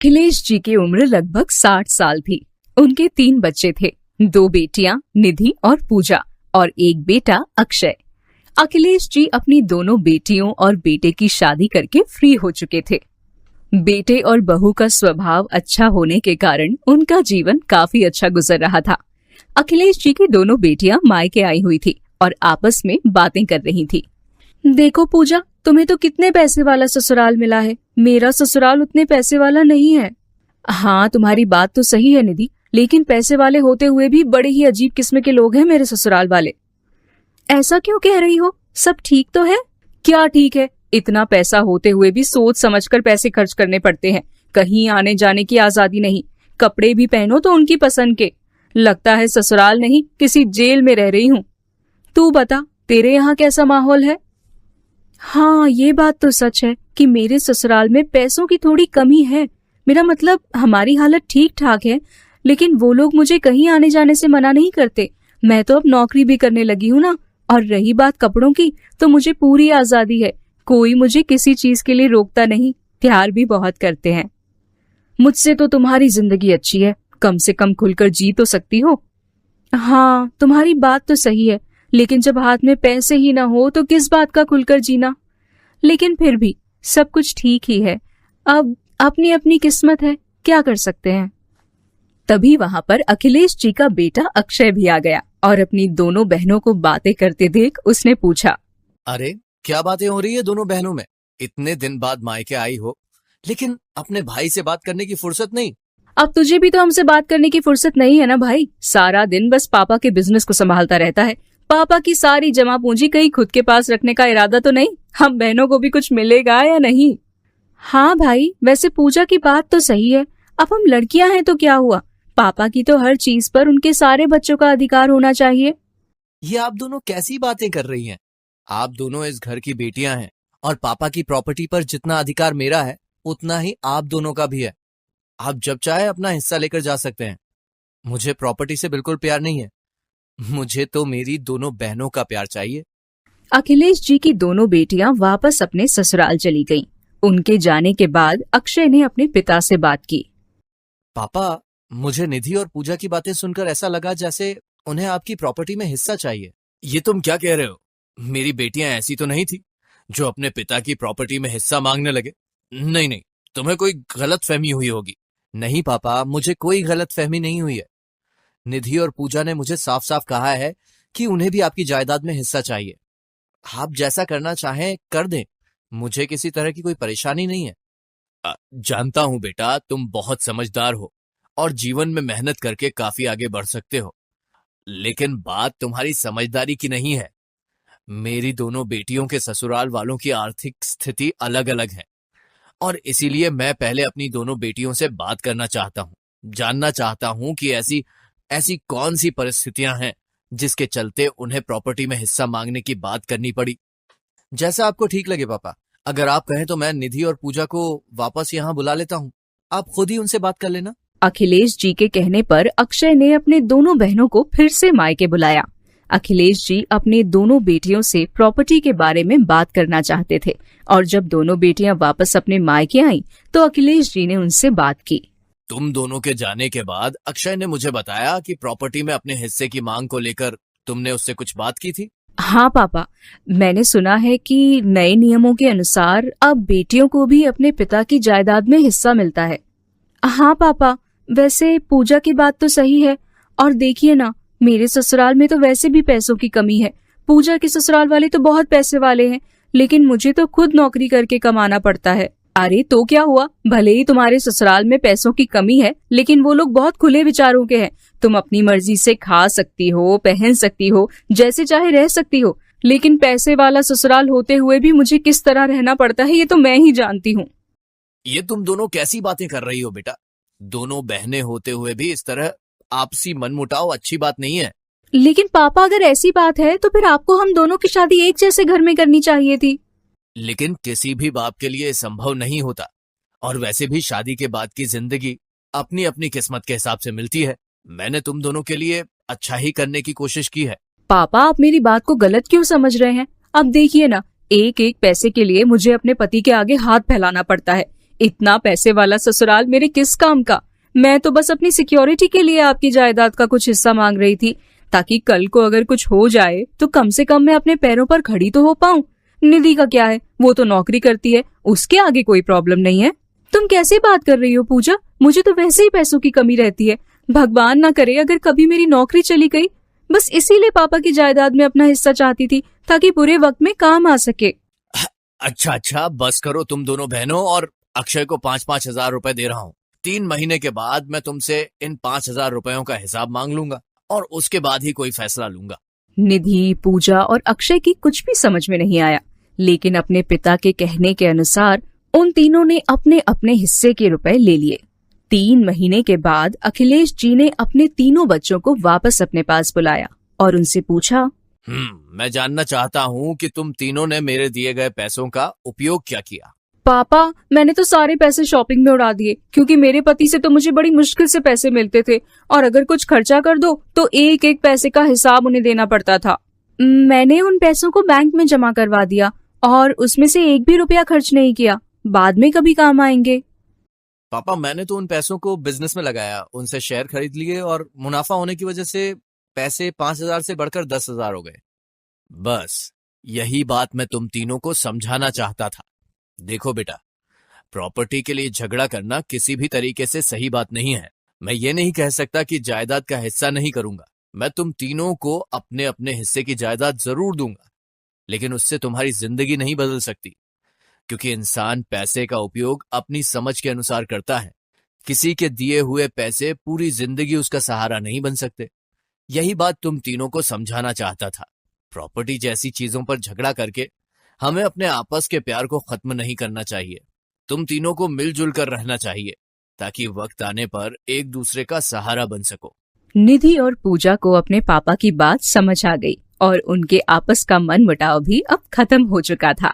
अखिलेश जी की उम्र लगभग 60 साल थी। उनके 3 बच्चे थे, 2 बेटियां निधि और पूजा और एक बेटा अक्षय। अखिलेश जी अपनी दोनों बेटियों और बेटे की शादी करके फ्री हो चुके थे। बेटे और बहू का स्वभाव अच्छा होने के कारण उनका जीवन काफी अच्छा गुजर रहा था। अखिलेश जी की दोनों बेटियां मायके आई हुई थी और आपस में बातें कर रही थी। देखो पूजा, तुम्हें तो कितने पैसे वाला ससुराल मिला है, मेरा ससुराल उतने पैसे वाला नहीं है। हाँ, तुम्हारी बात तो सही है निधि, लेकिन पैसे वाले होते हुए भी बड़े ही अजीब किस्म के लोग हैं मेरे ससुराल वाले। ऐसा क्यों कह रही हो? सब ठीक तो है? क्या ठीक है? इतना पैसा होते हुए भी सोच समझकर पैसे खर्च करने पड़ते हैं। कहीं आने जाने की आजादी नहीं, कपड़े भी पहनो तो उनकी पसंद के। लगता है ससुराल नहीं किसी जेल में रह रही हूँ। तू बता, तेरे यहाँ कैसा माहौल है? हाँ, ये बात तो सच है कि मेरे ससुराल में पैसों की थोड़ी कमी है। मेरा मतलब हमारी हालत ठीक ठाक है, लेकिन वो लोग मुझे कहीं आने जाने से मना नहीं करते। मैं तो अब नौकरी भी करने लगी हूँ ना। और रही बात कपड़ों की, तो मुझे पूरी आजादी है। कोई मुझे किसी चीज के लिए रोकता नहीं, प्यार भी बहुत करते हैं। मुझसे तो तुम्हारी जिंदगी अच्छी है, कम से कम खुलकर जी तो सकती हो। हाँ, तुम्हारी बात तो सही है, लेकिन जब हाथ में पैसे ही ना हो तो किस बात का खुलकर जीना। लेकिन फिर भी सब कुछ ठीक ही है। अब अपनी अपनी किस्मत है, क्या कर सकते हैं। तभी वहां पर अखिलेश जी का बेटा अक्षय भी आ गया और अपनी दोनों बहनों को बातें करते देख उसने पूछा, अरे क्या बातें हो रही है दोनों बहनों में? इतने दिन बाद मायके आई हो, लेकिन अपने भाई से बात करने की फुर्सत नहीं। अब तुझे भी तो हमसे बात करने की फुर्सत नहीं है ना भाई। सारा दिन बस पापा के बिजनेस को संभालता रहता है। पापा की सारी जमा पूंजी कहीं खुद के पास रखने का इरादा तो नहीं? हम बहनों को भी कुछ मिलेगा या नहीं? हाँ भाई, वैसे पूजा की बात तो सही है। अब हम लड़कियां हैं तो क्या हुआ, पापा की तो हर चीज पर उनके सारे बच्चों का अधिकार होना चाहिए। ये आप दोनों कैसी बातें कर रही हैं? आप दोनों इस घर की बेटियां हैं और पापा की प्रॉपर्टी पर जितना अधिकार मेरा है उतना ही आप दोनों का भी है। आप जब चाहे अपना हिस्सा लेकर जा सकते हैं। मुझे प्रॉपर्टी से बिल्कुल प्यार नहीं है। मुझे तो मेरी दोनों बहनों का प्यार चाहिए। अखिलेश जी की दोनों बेटियां वापस अपने ससुराल चली गईं। उनके जाने के बाद अक्षय ने अपने पिता से बात की। पापा, मुझे निधि और पूजा की बातें सुनकर ऐसा लगा जैसे उन्हें आपकी प्रॉपर्टी में हिस्सा चाहिए। ये तुम क्या कह रहे हो? मेरी बेटियां ऐसी तो नहीं थी जो अपने पिता की प्रॉपर्टी में हिस्सा मांगने लगे। नहीं नहीं, तुम्हें कोई गलत फहमी हुई होगी। नहीं पापा, मुझे कोई गलत फहमी नहीं हुई है। निधि और पूजा ने मुझे साफ साफ कहा है कि उन्हें भी आपकी जायदाद में हिस्सा चाहिए। आप जैसा करना चाहें कर दें, मुझे किसी तरह की कोई परेशानी नहीं है। जानता हूं बेटा, तुम बहुत समझदार हो और जीवन में मेहनत करके काफी आगे बढ़ सकते हो, लेकिन बात तुम्हारी समझदारी की नहीं है। मेरी दोनों बेटियों के ससुराल वालों की आर्थिक स्थिति अलग अलग है और इसीलिए मैं पहले अपनी दोनों बेटियों से बात करना चाहता हूँ। जानना चाहता हूँ कि ऐसी ऐसी कौन सी परिस्थितियां हैं जिसके चलते उन्हें प्रॉपर्टी में हिस्सा मांगने की बात करनी पड़ी। जैसा आपको ठीक लगे पापा। अगर आप कहें तो मैं निधि और पूजा को वापस यहाँ बुला लेता हूँ, आप खुद ही उनसे बात कर लेना। अखिलेश जी के कहने पर अक्षय ने अपने दोनों बहनों को फिर से मायके बुलाया। अखिलेश जी अपने दोनों बेटियों से प्रॉपर्टी के बारे में बात करना चाहते थे और जब दोनों बेटियां वापस अपने मायके आईं, तो अखिलेश जी ने उनसे बात की। तुम दोनों के जाने के बाद अक्षय ने मुझे बताया कि प्रॉपर्टी में अपने हिस्से की मांग को लेकर तुमने उससे कुछ बात की थी। हाँ पापा, मैंने सुना है कि नए नियमों के अनुसार अब बेटियों को भी अपने पिता की जायदाद में हिस्सा मिलता है। हाँ पापा, वैसे पूजा की बात तो सही है। और देखिए ना, मेरे ससुराल में तो वैसे भी पैसों की कमी है। पूजा के ससुराल वाले तो बहुत पैसे वाले हैं, लेकिन मुझे तो खुद नौकरी करके कमाना पड़ता है। अरे तो क्या हुआ, भले ही तुम्हारे ससुराल में पैसों की कमी है, लेकिन वो लोग बहुत खुले विचारों के हैं। तुम अपनी मर्जी से खा सकती हो, पहन सकती हो, जैसे चाहे रह सकती हो, लेकिन पैसे वाला ससुराल होते हुए भी मुझे किस तरह रहना पड़ता है ये तो मैं ही जानती हूँ। ये तुम दोनों कैसी बातें कर रही हो बेटा? दोनों बहनें होते हुए भी इस तरह आपसी मनमुटाव अच्छी बात नहीं है। लेकिन पापा, अगर ऐसी बात है तो फिर आपको हम दोनों की शादी एक जैसे घर में करनी चाहिए थी। लेकिन किसी भी बाप के लिए संभव नहीं होता, और वैसे भी शादी के बाद की जिंदगी अपनी अपनी किस्मत के हिसाब से मिलती है। मैंने तुम दोनों के लिए अच्छा ही करने की कोशिश की है। पापा, आप मेरी बात को गलत क्यों समझ रहे हैं? अब देखिए ना, एक एक पैसे के लिए मुझे अपने पति के आगे हाथ फैलाना पड़ता है। इतना पैसे वाला ससुराल मेरे किस काम का। मैं तो बस अपनी सिक्योरिटी के लिए आपकी जायदाद का कुछ हिस्सा मांग रही थी, ताकि कल को अगर कुछ हो जाए तो कम से कम मैं अपने पैरों पर खड़ी तो हो पाऊं। निधि का क्या है, वो तो नौकरी करती है, उसके आगे कोई प्रॉब्लम नहीं है। तुम कैसे बात कर रही हो पूजा, मुझे तो वैसे ही पैसों की कमी रहती है। भगवान ना करे अगर कभी मेरी नौकरी चली गई। बस इसीलिए पापा की जायदाद में अपना हिस्सा चाहती थी, ताकि बुरे वक्त में काम आ सके। अच्छा, बस करो तुम दोनों बहनों, और अक्षय को 5-5 हजार रुपए दे रहा हूँ। 3 महीने के बाद मैं तुमसे इन 5,000 रुपयों का हिसाब मांग लूंगा और उसके बाद ही कोई फैसला लूंगा। निधि, पूजा और अक्षय की कुछ भी समझ में नहीं आया, लेकिन अपने पिता के कहने के अनुसार उन तीनों ने अपने अपने हिस्से के रुपए ले लिए। 3 महीने के बाद अखिलेश जी ने अपने तीनों बच्चों को वापस अपने पास बुलाया और उनसे पूछा, मैं जानना चाहता हूँ कि तुम तीनों ने मेरे दिए गए पैसों का उपयोग क्या किया। पापा, मैंने तो सारे पैसे शॉपिंग में उड़ा दिए, क्योंकि मेरे पति से तो मुझे बड़ी मुश्किल से पैसे मिलते थे, और अगर कुछ खर्चा कर दो तो एक एक पैसे का हिसाब उन्हें देना पड़ता था। मैंने उन पैसों को बैंक में जमा करवा दिया और उसमें से 1 भी रुपया खर्च नहीं किया, बाद में कभी काम आएंगे। पापा, मैंने तो उन पैसों को बिजनेस में लगाया, उनसे शेयर खरीद लिए और मुनाफा होने की वजह से पैसे 5,000 से बढ़कर 10,000 हो गए। बस यही बात मैं तुम तीनों को समझाना चाहता था। देखो बेटा, प्रॉपर्टी के लिए झगड़ा करना किसी भी तरीके से सही बात नहीं है। मैं ये नहीं कह सकता कि जायदाद का हिस्सा नहीं करूंगा। मैं तुम तीनों को अपने अपने हिस्से की जायदाद जरूर दूंगा, लेकिन उससे तुम्हारी जिंदगी नहीं बदल सकती, क्योंकि इंसान पैसे का उपयोग अपनी समझ के अनुसार करता है। किसी के दिए हुए पैसे पूरी जिंदगी उसका सहारा नहीं बन सकते। यही बात तुम तीनों को समझाना चाहता था। प्रॉपर्टी जैसी चीजों पर झगड़ा करके हमें अपने आपस के प्यार को खत्म नहीं करना चाहिए। तुम तीनों को मिलजुल कर रहना चाहिए, ताकि वक्त आने पर एक दूसरे का सहारा बन सको। निधि और पूजा को अपने पापा की बात समझ आ गई और उनके आपस का मनमुटाव भी अब खत्म हो चुका था।